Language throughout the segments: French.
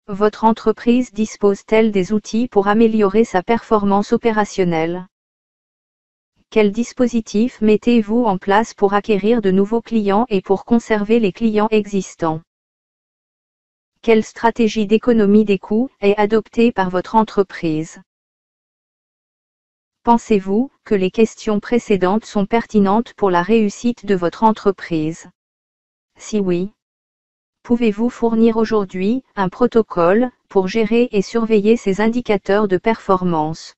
Votre entreprise dispose-t-elle des outils pour améliorer sa performance opérationnelle? Quel dispositif mettez-vous en place pour acquérir de nouveaux clients et pour conserver les clients existants? Quelle stratégie d'économie des coûts est adoptée par votre entreprise? Pensez-vous que les questions précédentes sont pertinentes pour la réussite de votre entreprise? Si oui, pouvez-vous fournir aujourd'hui un protocole pour gérer et surveiller ces indicateurs de performance?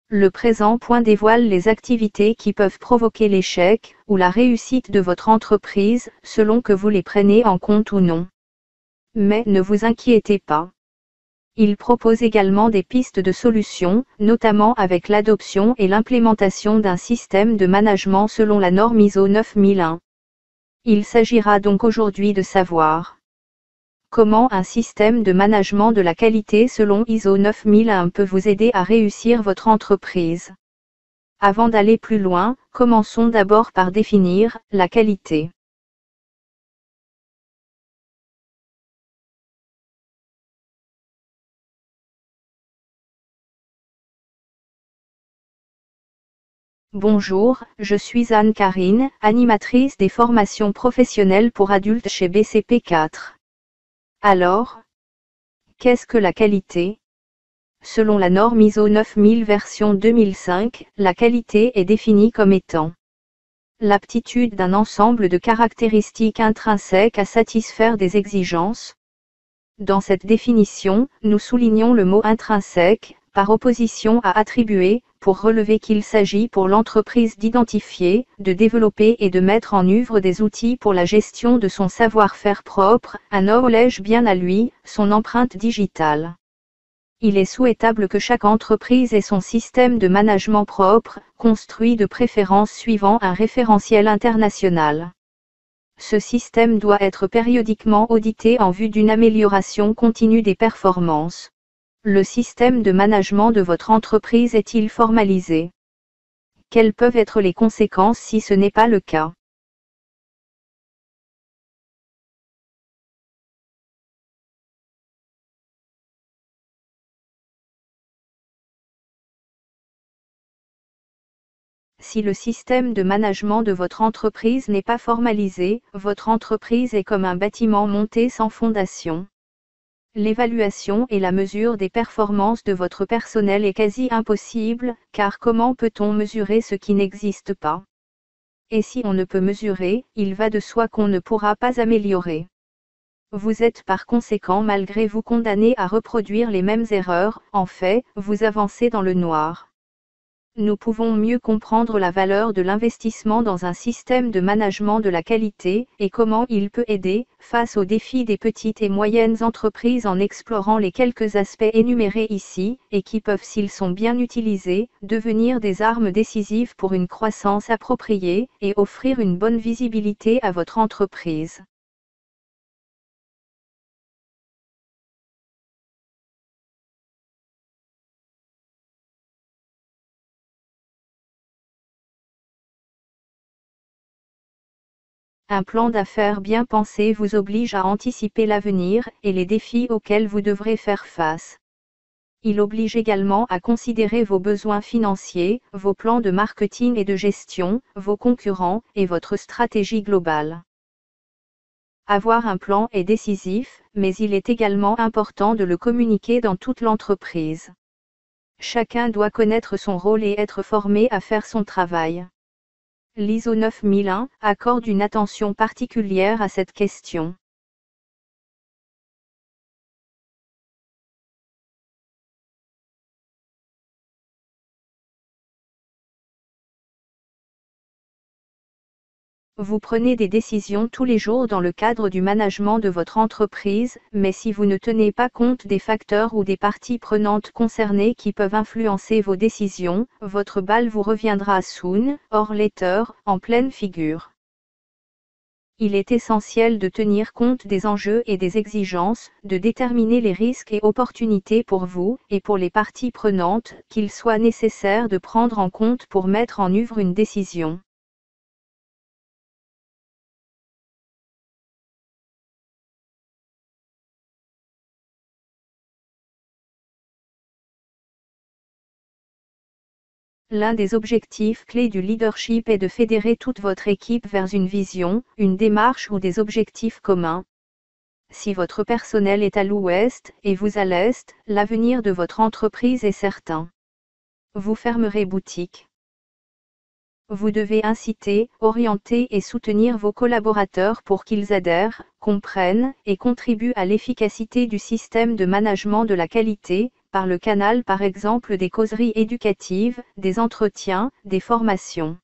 Le présent point dévoile les activités qui peuvent provoquer l'échec ou la réussite de votre entreprise selon que vous les prenez en compte ou non. Mais ne vous inquiétez pas. Il propose également des pistes de solutions, notamment avec l'adoption et l'implémentation d'un système de management selon la norme ISO 9001. Il s'agira donc aujourd'hui de savoir comment un système de management de la qualité selon ISO 9001 peut vous aider à réussir votre entreprise. Avant d'aller plus loin, commençons d'abord par définir la qualité. Bonjour, je suis Anne-Karine, animatrice des formations professionnelles pour adultes chez BCP4. Alors, qu'est-ce que la qualité? Selon la norme ISO 9000 version 2005, la qualité est définie comme étant l'aptitude d'un ensemble de caractéristiques intrinsèques à satisfaire des exigences. Dans cette définition, nous soulignons le mot intrinsèque, par opposition à attribué, pour relever qu'il s'agit pour l'entreprise d'identifier, de développer et de mettre en œuvre des outils pour la gestion de son savoir-faire propre, un knowledge bien à lui, son empreinte digitale. Il est souhaitable que chaque entreprise ait son système de management propre, construit de préférence suivant un référentiel international. Ce système doit être périodiquement audité en vue d'une amélioration continue des performances. Le système de management de votre entreprise est-il formalisé? Quelles peuvent être les conséquences si ce n'est pas le cas? Si le système de management de votre entreprise n'est pas formalisé, votre entreprise est comme un bâtiment monté sans fondation. L'évaluation et la mesure des performances de votre personnel est quasi impossible, car comment peut-on mesurer ce qui n'existe pas? Et si on ne peut mesurer, il va de soi qu'on ne pourra pas améliorer. Vous êtes par conséquent malgré vous condamné à reproduire les mêmes erreurs, en fait, vous avancez dans le noir. Nous pouvons mieux comprendre la valeur de l'investissement dans un système de management de la qualité, et comment il peut aider, face aux défis des petites et moyennes entreprises en explorant les quelques aspects énumérés ici, et qui peuvent s'ils sont bien utilisés, devenir des armes décisives pour une croissance appropriée, et offrir une bonne visibilité à votre entreprise. Un plan d'affaires bien pensé vous oblige à anticiper l'avenir et les défis auxquels vous devrez faire face. Il oblige également à considérer vos besoins financiers, vos plans de marketing et de gestion, vos concurrents et votre stratégie globale. Avoir un plan est décisif, mais il est également important de le communiquer dans toute l'entreprise. Chacun doit connaître son rôle et être formé à faire son travail. L'ISO 9001 accorde une attention particulière à cette question. Vous prenez des décisions tous les jours dans le cadre du management de votre entreprise, mais si vous ne tenez pas compte des facteurs ou des parties prenantes concernées qui peuvent influencer vos décisions, votre balle vous reviendra soon, or later, en pleine figure. Il est essentiel de tenir compte des enjeux et des exigences, de déterminer les risques et opportunités pour vous et pour les parties prenantes, qu'il soit nécessaire de prendre en compte pour mettre en œuvre une décision. L'un des objectifs clés du leadership est de fédérer toute votre équipe vers une vision, une démarche ou des objectifs communs. Si votre personnel est à l'ouest et vous à l'est, l'avenir de votre entreprise est certain. Vous fermerez boutique. Vous devez inciter, orienter et soutenir vos collaborateurs pour qu'ils adhèrent, comprennent et contribuent à l'efficacité du système de management de la qualité, par le canal par exemple des causeries éducatives, des entretiens, des formations.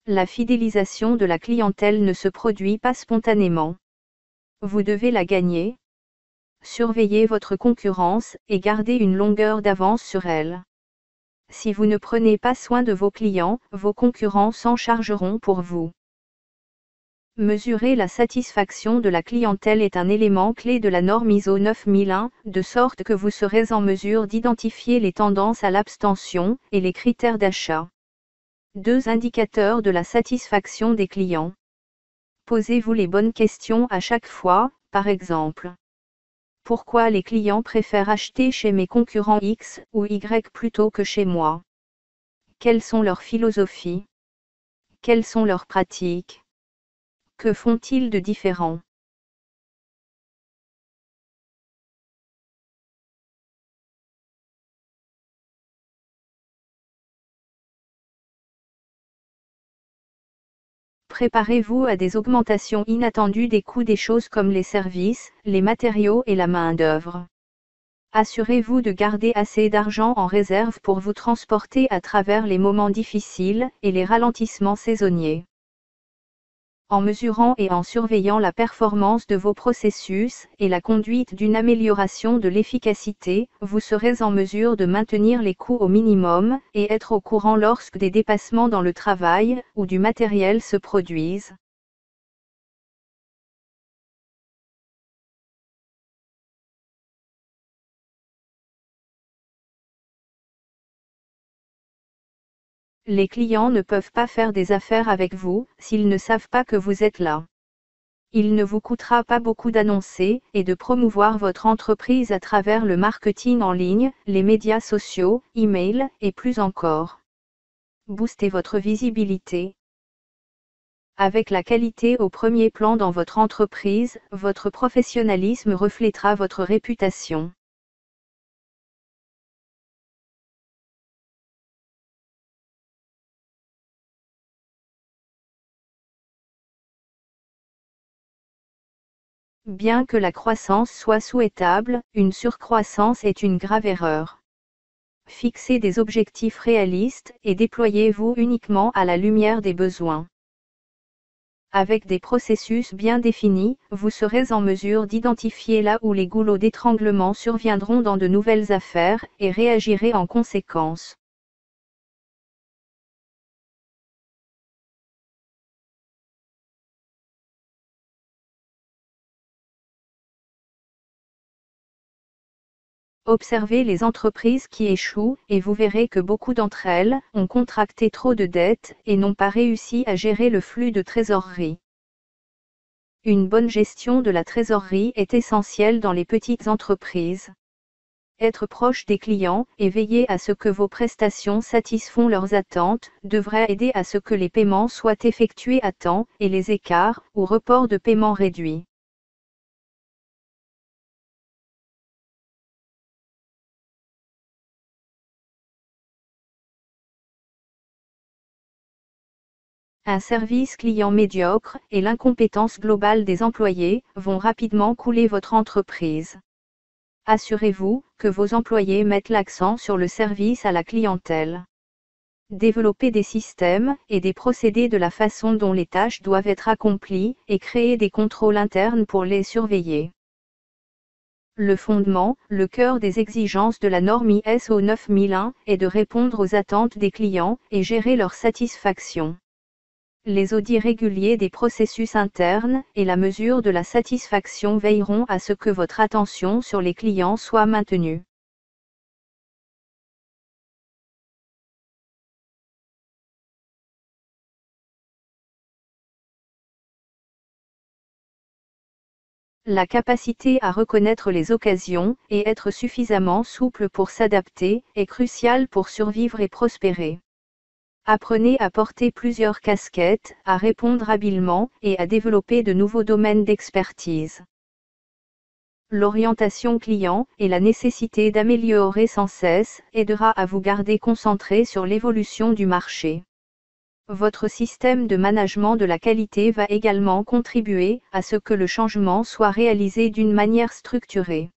La fidélisation de la clientèle ne se produit pas spontanément. Vous devez la gagner. Surveillez votre concurrence et gardez une longueur d'avance sur elle. Si vous ne prenez pas soin de vos clients, vos concurrents s'en chargeront pour vous. Mesurer la satisfaction de la clientèle est un élément clé de la norme ISO 9001, de sorte que vous serez en mesure d'identifier les tendances à l'abstention et les critères d'achat. 2 indicateurs de la satisfaction des clients. Posez-vous les bonnes questions à chaque fois, par exemple. Pourquoi les clients préfèrent acheter chez mes concurrents X ou Y plutôt que chez moi? Quelles sont leurs philosophies? Quelles sont leurs pratiques? Que font-ils de différent? Préparez-vous à des augmentations inattendues des coûts des choses comme les services, les matériaux et la main-d'œuvre. Assurez-vous de garder assez d'argent en réserve pour vous transporter à travers les moments difficiles et les ralentissements saisonniers. En mesurant et en surveillant la performance de vos processus et la conduite d'une amélioration de l'efficacité, vous serez en mesure de maintenir les coûts au minimum et être au courant lorsque des dépassements dans le travail ou du matériel se produisent. Les clients ne peuvent pas faire des affaires avec vous s'ils ne savent pas que vous êtes là. Il ne vous coûtera pas beaucoup d'annoncer et de promouvoir votre entreprise à travers le marketing en ligne, les médias sociaux, e-mail et plus encore. Boostez votre visibilité. Avec la qualité au premier plan dans votre entreprise, votre professionnalisme reflétera votre réputation. Bien que la croissance soit souhaitable, une surcroissance est une grave erreur. Fixez des objectifs réalistes et déployez-vous uniquement à la lumière des besoins. Avec des processus bien définis, vous serez en mesure d'identifier là où les goulots d'étranglement surviendront dans de nouvelles affaires et réagirez en conséquence. Observez les entreprises qui échouent et vous verrez que beaucoup d'entre elles ont contracté trop de dettes et n'ont pas réussi à gérer le flux de trésorerie. Une bonne gestion de la trésorerie est essentielle dans les petites entreprises. Être proche des clients et veiller à ce que vos prestations satisfont leurs attentes devrait aider à ce que les paiements soient effectués à temps et les écarts ou reports de paiement réduits. Un service client médiocre et l'incompétence globale des employés vont rapidement couler votre entreprise. Assurez-vous que vos employés mettent l'accent sur le service à la clientèle. Développez des systèmes et des procédés de la façon dont les tâches doivent être accomplies et créer des contrôles internes pour les surveiller. Le fondement, le cœur des exigences de la norme ISO 9001 est de répondre aux attentes des clients et gérer leur satisfaction. Les audits réguliers des processus internes et la mesure de la satisfaction veilleront à ce que votre attention sur les clients soit maintenue. La capacité à reconnaître les occasions et être suffisamment souple pour s'adapter est cruciale pour survivre et prospérer. Apprenez à porter plusieurs casquettes, à répondre habilement et à développer de nouveaux domaines d'expertise. L'orientation client et la nécessité d'améliorer sans cesse aidera à vous garder concentré sur l'évolution du marché. Votre système de management de la qualité va également contribuer à ce que le changement soit réalisé d'une manière structurée.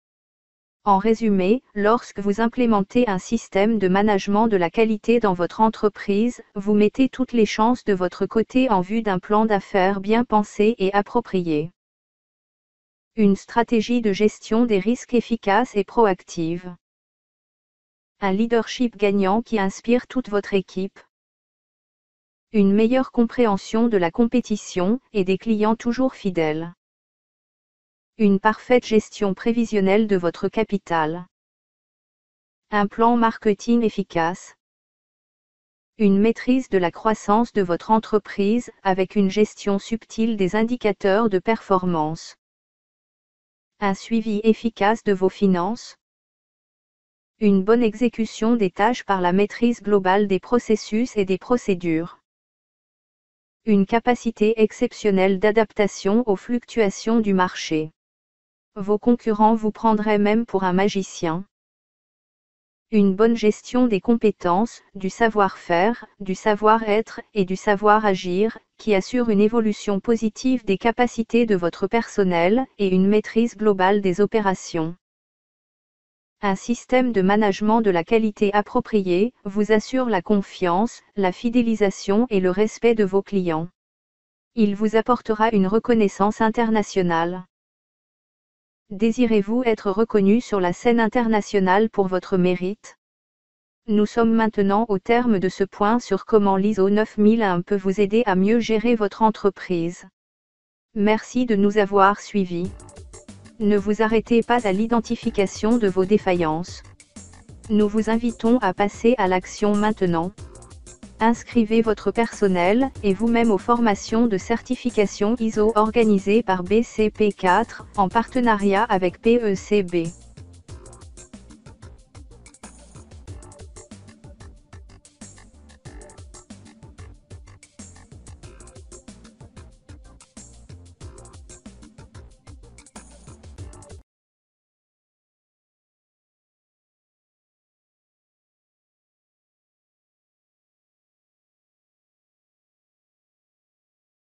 En résumé, lorsque vous implémentez un système de management de la qualité dans votre entreprise, vous mettez toutes les chances de votre côté en vue d'un plan d'affaires bien pensé et approprié. Une stratégie de gestion des risques efficace et proactive. Un leadership gagnant qui inspire toute votre équipe. Une meilleure compréhension de la compétition et des clients toujours fidèles. Une parfaite gestion prévisionnelle de votre capital. Un plan marketing efficace. Une maîtrise de la croissance de votre entreprise avec une gestion subtile des indicateurs de performance. Un suivi efficace de vos finances. Une bonne exécution des tâches par la maîtrise globale des processus et des procédures. Une capacité exceptionnelle d'adaptation aux fluctuations du marché. Vos concurrents vous prendraient même pour un magicien. Une bonne gestion des compétences, du savoir-faire, du savoir-être et du savoir-agir, qui assure une évolution positive des capacités de votre personnel et une maîtrise globale des opérations. Un système de management de la qualité approprié vous assure la confiance, la fidélisation et le respect de vos clients. Il vous apportera une reconnaissance internationale. Désirez-vous être reconnu sur la scène internationale pour votre mérite? Nous sommes maintenant au terme de ce point sur comment l'ISO 9001 peut vous aider à mieux gérer votre entreprise. Merci de nous avoir suivis. Ne vous arrêtez pas à l'identification de vos défaillances. Nous vous invitons à passer à l'action maintenant. Inscrivez votre personnel et vous-même aux formations de certification ISO organisées par BCP4, en partenariat avec PECB.